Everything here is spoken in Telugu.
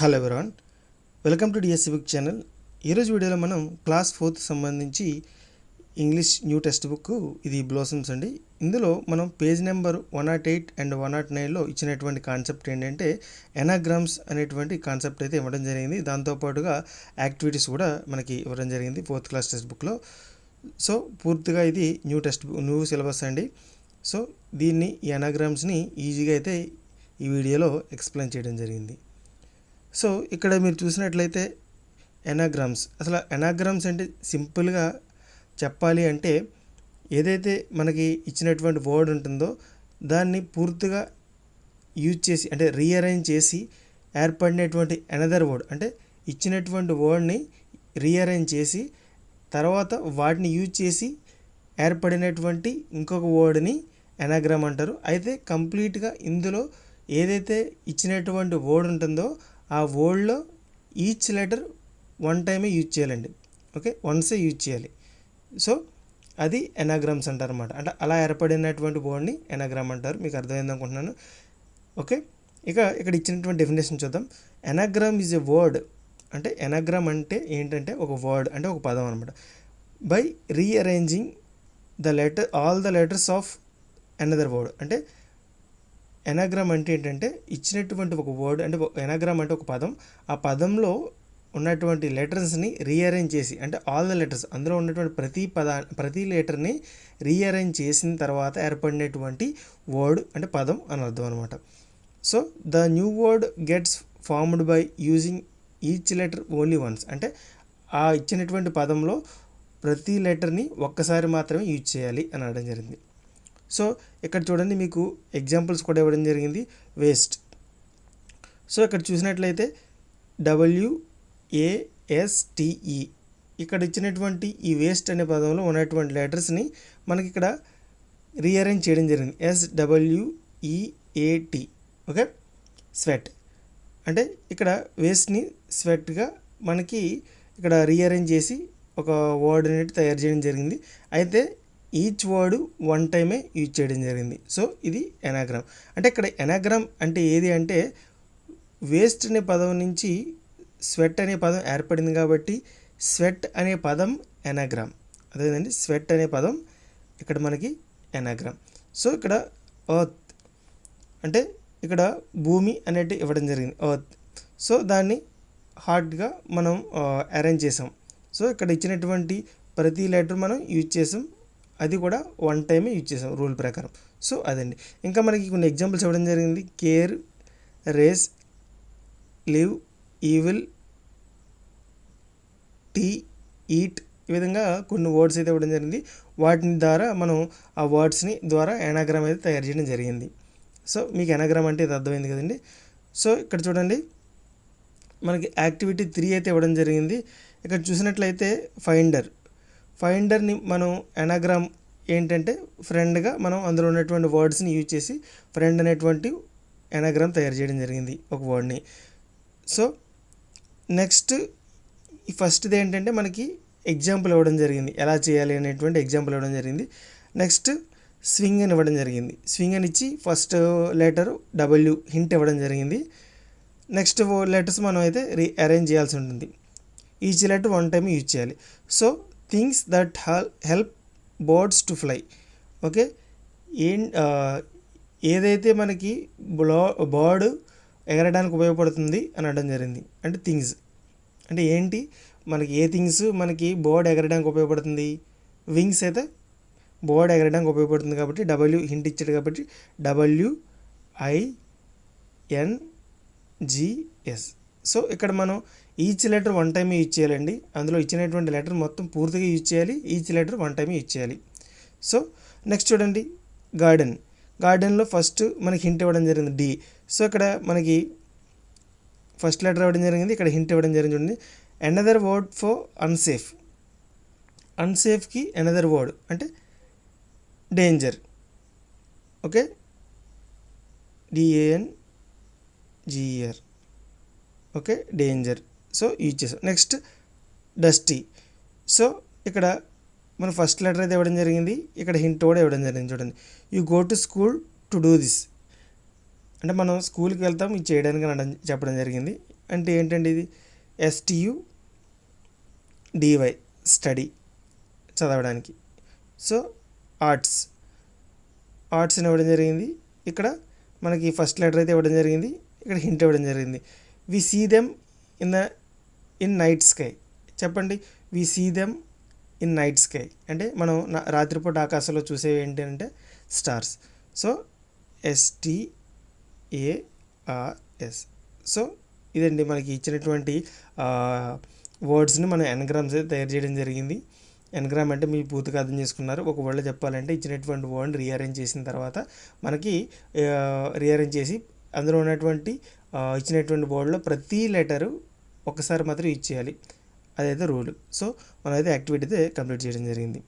Hello everyone, welcome to DS civic channel. ఈరోజు వీడియోలో మనం క్లాస్ 4th సంబంధించి ఇంగ్లీష్ న్యూ టెక్స్ట్ బుక్ ఇది బ్లోసమ్స్ అండి. ఇందులో మనం పేజ్ నెంబర్ 108 అండ్ 109లో ఇచ్చినటువంటి కాన్సెప్ట్ ఏంటంటే ఎనాగ్రామ్స్ అనేటువంటి కాన్సెప్ట్ అయితే ఇవ్వడం జరిగింది. దాంతోపాటుగా యాక్టివిటీస్ కూడా మనకి ఇవ్వడం జరిగింది 4th క్లాస్ టెక్స్ట్ బుక్లో. సో పూర్తిగా ఇది న్యూ సిలబస్ అండి. సో దీన్ని ఈ ఎనాగ్రామ్స్ని ఈజీగా అయితే ఈ వీడియోలో ఎక్స్ప్లెయిన్ చేయడం జరిగింది. సో ఇక్కడ మీరు చూసినట్లయితే ఎనాగ్రామ్స్, అసలు ఎనాగ్రామ్స్ అంటే సింపుల్గా చెప్పాలి అంటే ఏదైతే మనకి ఇచ్చినటువంటి వర్డ్ ఉంటుందో దాన్ని పూర్తిగా యూజ్ చేసి అంటే రీఅరేంజ్ చేసి ఏర్పడినటువంటి అనదర్ వర్డ్, అంటే ఇచ్చినటువంటి వర్డ్ని రీఅరేంజ్ చేసి తర్వాత వాటిని యూజ్ చేసి ఏర్పడినటువంటి ఇంకొక వర్డ్ని ఎనాగ్రామ్ అంటారు. అయితే కంప్లీట్గా ఇందులో ఏదైతే ఇచ్చినటువంటి వర్డ్ ఉంటుందో ఆ వర్డ్లో ఈచ్ లెటర్ వన్ టైమే యూజ్ చేయాలండి. ఓకే, వన్సే యూజ్ చేయాలి. సో అది ఎనాగ్రామ్స్ అంటారు అనమాట. అంటే అలా ఏర్పడినటువంటి వర్డ్ని ఎనాగ్రామ్ అంటారు. మీకు అర్థమైంది అనుకుంటున్నాను. ఓకే, ఇక్కడ ఇచ్చినటువంటి డెఫినేషన్ చూద్దాం. ఎనాగ్రామ్ ఈజ్ ఎ వర్డ్, అంటే ఎనాగ్రామ్ అంటే ఏంటంటే ఒక వర్డ్, అంటే ఒక పదం అనమాట. By rearranging all the letters of another word. అంటే ఎనాగ్రామ్ అంటే ఏంటంటే ఇచ్చినటువంటి ఒక వర్డ్, అంటే ఎనాగ్రామ్ అంటే ఒక పదం, ఆ పదంలో ఉన్నటువంటి లెటర్స్ని రీఅరేంజ్ చేసి, అంటే ఆల్ ద లెటర్స్, అందులో ఉన్నటువంటి ప్రతి లెటర్ని రీఅరేంజ్ చేసిన తర్వాత ఏర్పడినటువంటి వర్డ్ అంటే పదం అని అర్థం అనమాట. So the new word gets formed by using each letter only once. అంటే ఆ ఇచ్చినటువంటి పదంలో ప్రతి లెటర్ని ఒక్కసారి మాత్రమే యూజ్ చేయాలి అని అనడం జరిగింది. సో ఇక్కడ చూడండి, మీకు ఎగ్జాంపుల్స్ కూడా ఇవ్వడం జరిగింది. వేస్ట్. సో ఇక్కడ చూసినట్లయితే WASTE, ఇక్కడ ఇచ్చినటువంటి ఈ వేస్ట్ అనే పదంలో ఉన్నటువంటి లెటర్స్ని మనకి ఇక్కడ రీఅరేంజ్ చేయడం జరిగింది. SWEAT. Okay, sweat. అంటే ఇక్కడ వేస్ట్ని స్వెట్గా మనకి ఇక్కడ రీఅరేంజ్ చేసి ఒక వర్డ్ అనేది తయారు చేయడం జరిగింది. అయితే ఈచ్ వర్డ్ వన్ టైమే యూజ్ చేయడం జరిగింది. సో ఇది ఎనాగ్రామ్. అంటే ఇక్కడ ఎనాగ్రామ్ అంటే ఏది అంటే వేస్ట్ అనే పదం నుంచి స్వెట్ అనే పదం ఏర్పడింది కాబట్టి స్వెట్ అనే పదం ఎనాగ్రామ్. అదేనండి, స్వెట్ అనే పదం ఇక్కడ మనకి ఎనాగ్రామ్. సో ఇక్కడ ఎర్త్ అంటే ఇక్కడ భూమి అనేది ఇవ్వడం జరిగింది, ఎర్త్. సో దాన్ని హార్డ్గా మనం అరేంజ్ చేసాం. సో ఇక్కడ ఇచ్చినటువంటి ప్రతి లెటర్ మనం యూజ్ చేసాం, అది కూడా వన్ టైమే యూజ్ చేసాం రూల్ ప్రకారం. సో అదండి. ఇంకా మనకి కొన్ని ఎగ్జాంపుల్స్ ఇవ్వడం జరిగింది. Care, race, live, evil, tea, eat, ఈ విధంగా కొన్ని వర్డ్స్ అయితే ఇవ్వడం జరిగింది. వాటిని ద్వారా మనం ఆ వర్డ్స్ని ద్వారా ఎనాగ్రామ్ అయితే తయారు చేయడం జరిగింది. సో మీకు ఎనాగ్రామ్ అంటే ఇది అర్థమైంది కదండి. సో ఇక్కడ చూడండి, మనకి యాక్టివిటీ 3 అయితే ఇవ్వడం జరిగింది. ఇక్కడ చూసినట్లయితే ఫైండర్ని మనం ఎనాగ్రామ్ ఏంటంటే ఫ్రెండ్గా మనం అందులో ఉన్నటువంటి వర్డ్స్ని యూజ్ చేసి ఫ్రెండ్ అనేటువంటి ఎనాగ్రామ్ తయారు చేయడం జరిగింది ఒక వర్డ్ని. సో నెక్స్ట్ ఈ ఫస్ట్ది ఏంటంటే మనకి ఎగ్జాంపుల్ ఇవ్వడం జరిగింది, ఎలా చేయాలి అనేటువంటి ఎగ్జాంపుల్ ఇవ్వడం జరిగింది. నెక్స్ట్ స్వింగ్ అని ఇవ్వడం జరిగింది. స్వింగ్ అని ఇచ్చి ఫస్ట్ లెటర్ W హింట్ ఇవ్వడం జరిగింది. నెక్స్ట్ లెటర్స్ మనం అయితే అరేంజ్ చేయాల్సి ఉంటుంది. Each letter one time use చేయాలి. So things that help birds to fly. Okay, ఏదైతే మనకి బర్డ్ ఎగరడానికి ఉపయోగపడుతుంది అని అనడం జరిగింది. అంటే థింగ్స్ అంటే ఏంటి, మనకి ఏ థింగ్స్ మనకి బర్డ్ ఎగరడానికి ఉపయోగపడుతుంది. వింగ్స్ అయితే బర్డ్ ఎగరడానికి ఉపయోగపడుతుంది కాబట్టి W హింట్ ఇచ్చాడు కాబట్టి WINGS. సో ఇక్కడ మనం ఈచ్ లెటర్ వన్ టైమే యూజ్ చేయాలండి. అందులో ఇచ్చినటువంటి లెటర్ మొత్తం పూర్తిగా యూజ్ చేయాలి, ఈచ్ లెటర్ వన్ టైమే యూజ్ చేయాలి. సో నెక్స్ట్ చూడండి, గార్డెన్లో ఫస్ట్ మనకి హింట్ ఇవ్వడం జరిగింది D. సో ఇక్కడ మనకి ఫస్ట్ లెటర్ ఇవ్వడం జరిగింది, ఇక్కడ హింట్ ఇవ్వడం జరిగింది. చూడండి, అనదర్ వర్డ్ ఫర్ అన్సేఫ్కి అనదర్ వర్డ్ అంటే danger. Okay, DANGER. Okay, danger. So use చేసాం. Next dusty. సో ఇక్కడ మన ఫస్ట్ లెటర్ అయితే ఇవ్వడం జరిగింది, ఇక్కడ హింట్ కూడా ఇవ్వడం జరిగింది. చూడండి, you go to school to do this. అంటే మనం స్కూల్కి వెళ్తాం ఇది చేయడానికి చెప్పడం జరిగింది. అంటే ఏంటండి ఇది STUDY స్టడీ చదవడానికి. సో ఆర్ట్స్ అని ఇవ్వడం జరిగింది. ఇక్కడ మనకి ఫస్ట్ లెటర్ అయితే ఇవ్వడం జరిగింది, ఇక్కడ హింట్ ఇవ్వడం జరిగింది. We see them in night sky. చెప్పండి, we see them in night sky అంటే మనం రాత్రిపూట ఆకాశంలో చూసేవి ఏంటి అంటే స్టార్స్. So STARS. సో ఇదండి మనకి ఇచ్చినటువంటి వర్డ్స్ని మనం ఎన్గ్రామ్స్ అయితే తయారు చేయడం జరిగింది. ఎన్గ్రామ్ అంటే మీ పూర్తిగా అర్థం చేసుకున్నారు. ఒక వర్డ్లో చెప్పాలంటే ఇచ్చినటువంటి వర్డ్ని రీఅరేంజ్ చేసిన తర్వాత మనకి రీఅరేంజ్ చేసి అందులో ఉన్నటువంటి ఇచ్చినటువంటి వర్డ్లో ప్రతి లెటరు ఒకసారి మాత్రం యూజ్ చేయాలి, అదైతే రూల్. సో మనం అయితే యాక్టివిటీ అయితే కంప్లీట్ చేయడం జరిగింది.